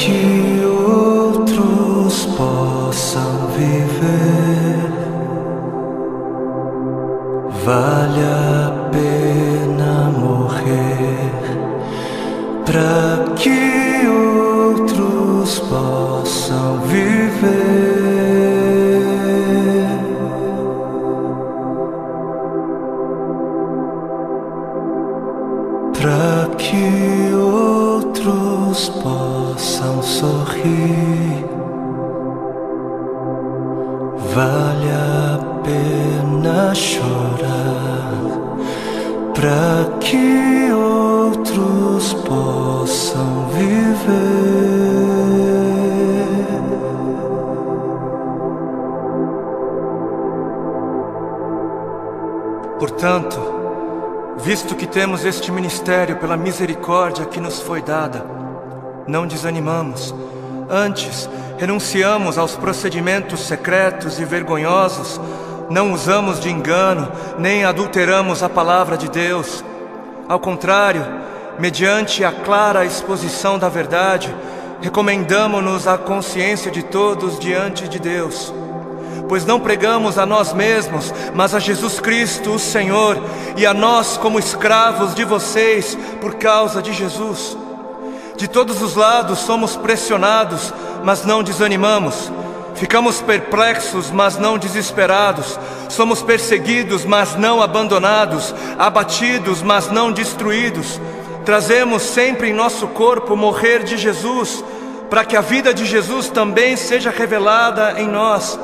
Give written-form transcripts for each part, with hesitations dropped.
que outros possam viver. Vale a pena morrer para que outros possam viver. Para que outros possam sorrir. Vale a pena chorar para que outros possam viver. Portanto, visto que temos este ministério pela misericórdia que nos foi dada, não desanimamos. Antes, renunciamos aos procedimentos secretos e vergonhosos, não usamos de engano, nem adulteramos a palavra de Deus. Ao contrário, mediante a clara exposição da verdade, recomendamo-nos à consciência de todos diante de Deus. Pois não pregamos a nós mesmos, mas a Jesus Cristo, o Senhor, e a nós como escravos de vocês por causa de Jesus. De todos os lados somos pressionados, mas não desanimamos. Ficamos perplexos, mas não desesperados. Somos perseguidos, mas não abandonados. Abatidos, mas não destruídos. Trazemos sempre em nosso corpo o morrer de Jesus, para que a vida de Jesus também seja revelada em nós.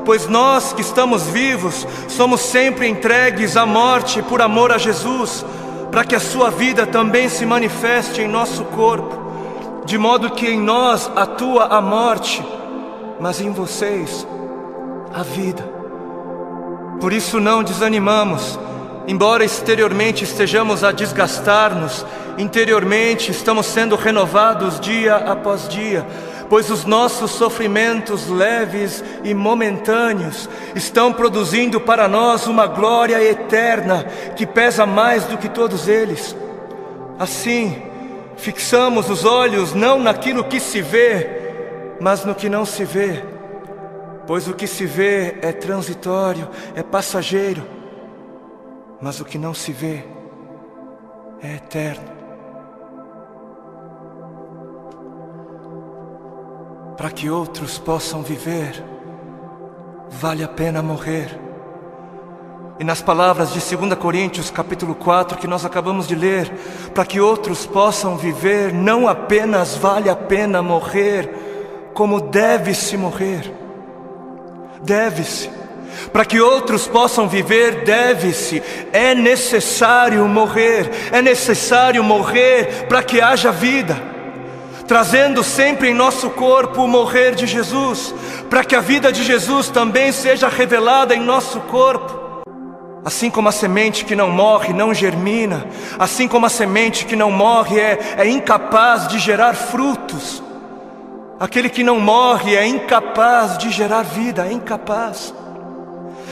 Pois nós que estamos vivos, somos sempre entregues à morte por amor a Jesus, para que a sua vida também se manifeste em nosso corpo, de modo que em nós atua a morte, mas em vocês a vida. Por isso não desanimamos, embora exteriormente estejamos a desgastar-nos, interiormente estamos sendo renovados dia após dia, pois os nossos sofrimentos leves e momentâneos estão produzindo para nós uma glória eterna que pesa mais do que todos eles. Assim, fixamos os olhos não naquilo que se vê, mas no que não se vê, pois o que se vê é transitório, é passageiro, mas o que não se vê é eterno. Para que outros possam viver, vale a pena morrer. E nas palavras de 2 Coríntios capítulo 4 que nós acabamos de ler, para que outros possam viver, não apenas vale a pena morrer, como deve-se morrer. Deve-se. Para que outros possam viver, deve-se. É necessário morrer. É necessário morrer para que haja vida. Trazendo sempre em nosso corpo o morrer de Jesus, para que a vida de Jesus também seja revelada em nosso corpo. Assim como a semente que não morre não germina, assim como a semente que não morre é incapaz de gerar frutos, aquele que não morre é incapaz de gerar vida, é incapaz.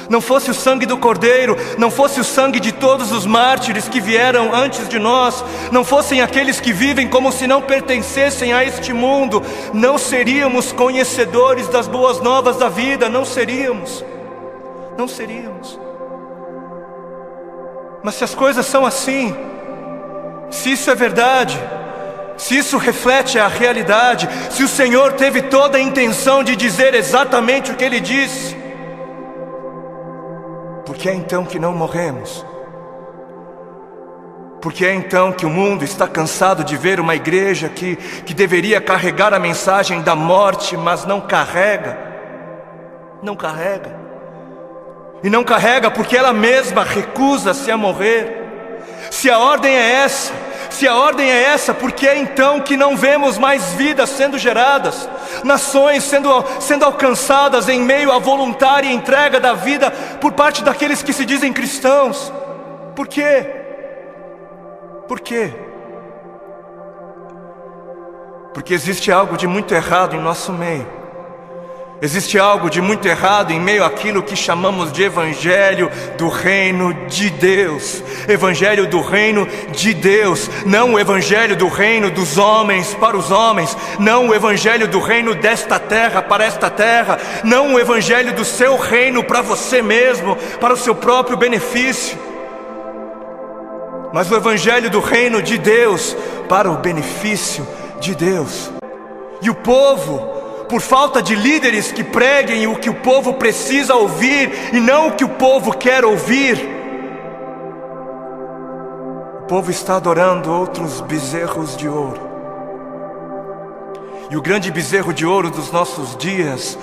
Não fosse o sangue do Cordeiro, não fosse o sangue de todos os mártires que vieram antes de nós, não fossem aqueles que vivem como se não pertencessem a este mundo, não seríamos conhecedores das boas novas da vida, não seríamos. Mas se as coisas são assim, se isso é verdade, se isso reflete a realidade, se o Senhor teve toda a intenção de dizer exatamente o que Ele disse, por que é então que não morremos? Por que é então que o mundo está cansado de ver uma igreja que deveria carregar a mensagem da morte, mas não carrega? Não carrega. E não carrega porque ela mesma recusa-se a morrer. Se a ordem é essa, por que é então que não vemos mais vidas sendo geradas? Nações sendo alcançadas em meio à voluntária entrega da vida por parte daqueles que se dizem cristãos. Por quê? Por quê? Porque existe algo de muito errado em nosso meio. Existe algo de muito errado em meio àquilo que chamamos de Evangelho do Reino de Deus. Evangelho do Reino de Deus, não o Evangelho do Reino dos homens para os homens, não o Evangelho do Reino desta terra para esta terra, não o Evangelho do seu reino para você mesmo, para o seu próprio benefício, mas o Evangelho do Reino de Deus para o benefício de Deus. E o povo, por falta de líderes que preguem o que o povo precisa ouvir e não o que o povo quer ouvir, o povo está adorando outros bezerros de ouro. E o grande bezerro de ouro dos nossos dias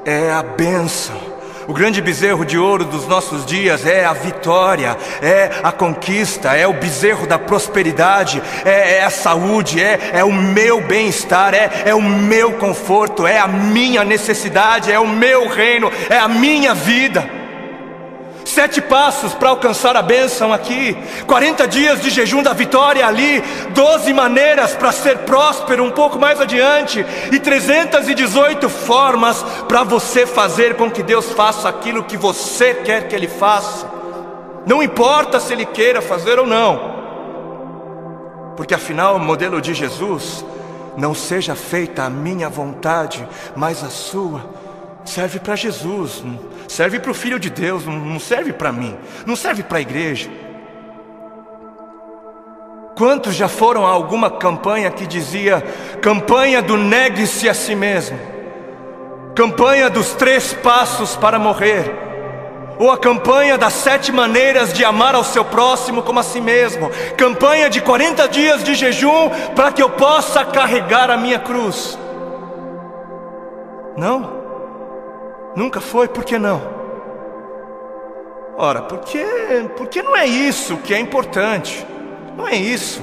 é a bênção. O grande bezerro de ouro dos nossos dias é a vitória, é a conquista, é o bezerro da prosperidade, é a saúde, é o meu bem-estar, é o meu conforto, é a minha necessidade, é o meu reino, é a minha vida. 7 passos para alcançar a bênção aqui, 40 dias de jejum da vitória ali, 12 maneiras para ser próspero um pouco mais adiante, e 318 formas para você fazer com que Deus faça aquilo que você quer que Ele faça. Não importa se Ele queira fazer ou não, porque afinal o modelo de Jesus, não seja feita a minha vontade, mas a sua, serve para Jesus, serve para o Filho de Deus, não serve para mim, não serve para a igreja. Quantos já foram a alguma campanha que dizia campanha do negue-se a si mesmo, campanha dos 3 passos para morrer, ou a campanha das 7 maneiras de amar ao seu próximo como a si mesmo, campanha de 40 dias de jejum para que eu possa carregar a minha cruz? Não? Nunca foi, por que não? Ora, porque não é isso que é importante. Não é isso.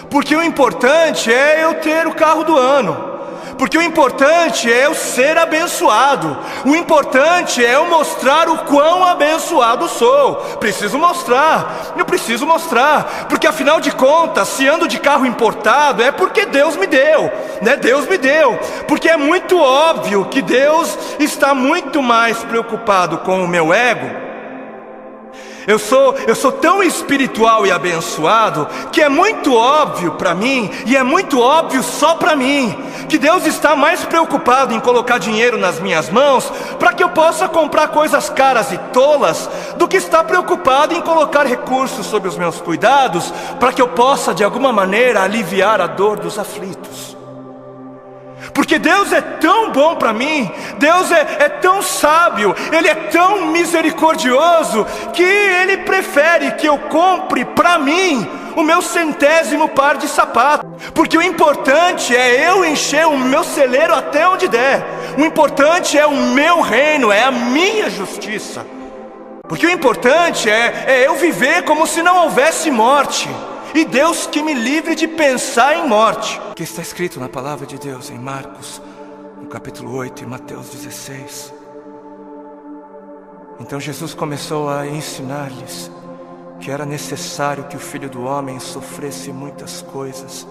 Porque o importante é eu ter o carro do ano. Porque o importante é eu ser abençoado. O importante é eu mostrar o quão abençoado sou. Preciso mostrar, eu preciso mostrar. Porque afinal de contas, se ando de carro importado, é porque Deus me deu, né? Deus me deu. Porque é muito óbvio que Deus está muito mais preocupado com o meu ego. Eu sou tão espiritual e abençoado que é muito óbvio para mim, e é muito óbvio só para mim, que Deus está mais preocupado em colocar dinheiro nas minhas mãos para que eu possa comprar coisas caras e tolas, do que está preocupado em colocar recursos sob os meus cuidados para que eu possa de alguma maneira aliviar a dor dos aflitos. Porque Deus é tão bom para mim, Deus é tão sábio, Ele é tão misericordioso, que Ele prefere que eu compre para mim o meu 100º par de sapatos. Porque o importante é eu encher o meu celeiro até onde der. O importante é o meu reino, é a minha justiça. Porque o importante é eu viver como se não houvesse morte. E Deus que me livre de pensar em morte. Que está escrito na palavra de Deus em Marcos, no capítulo 8 e Mateus 16. Então Jesus começou a ensinar-lhes que era necessário que o Filho do Homem sofresse muitas coisas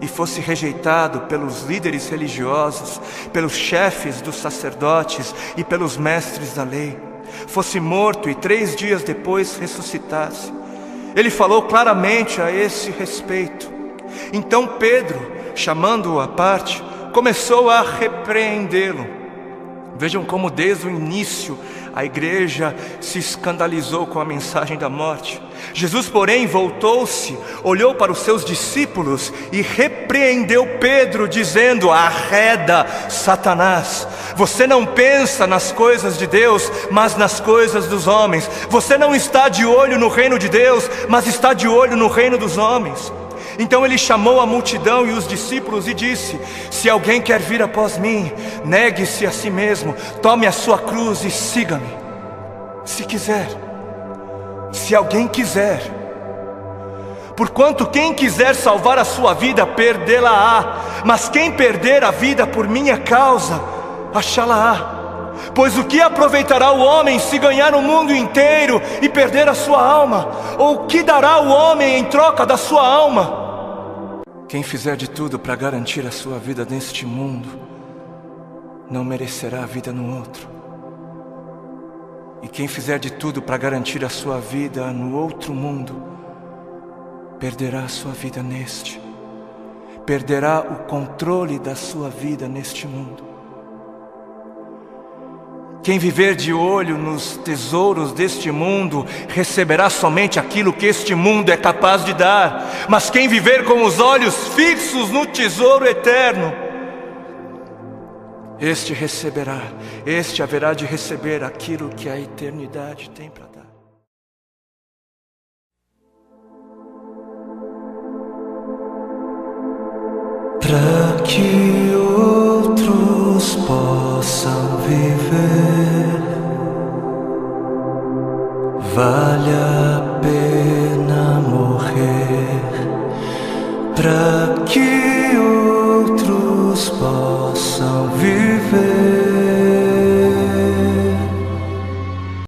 e fosse rejeitado pelos líderes religiosos, pelos chefes dos sacerdotes e pelos mestres da lei, fosse morto e 3 dias depois ressuscitasse. Ele falou claramente a esse respeito. Então Pedro, chamando-o à parte, começou a repreendê-lo. Vejam como desde o início a igreja se escandalizou com a mensagem da morte. Jesus, porém, voltou-se, olhou para os seus discípulos e repreendeu Pedro, dizendo: arreda, Satanás, você não pensa nas coisas de Deus, mas nas coisas dos homens. Você não está de olho no reino de Deus, mas está de olho no reino dos homens. Então ele chamou a multidão e os discípulos e disse: se alguém quer vir após mim, negue-se a si mesmo, tome a sua cruz e siga-me. Se quiser, se alguém quiser. Porquanto quem quiser salvar a sua vida, perdê-la-á. Mas quem perder a vida por minha causa, achá-la-á. Pois o que aproveitará o homem se ganhar o mundo inteiro e perder a sua alma? Ou o que dará o homem em troca da sua alma? Quem fizer de tudo para garantir a sua vida neste mundo, não merecerá a vida no outro. E quem fizer de tudo para garantir a sua vida no outro mundo, perderá a sua vida neste. Perderá o controle da sua vida neste mundo. Quem viver de olho nos tesouros deste mundo, receberá somente aquilo que este mundo é capaz de dar. Mas quem viver com os olhos fixos no tesouro eterno, este receberá, este haverá de receber aquilo que a eternidade tem para dar. Para que outros possam viver, vale a pena morrer. Para que outros possam viver,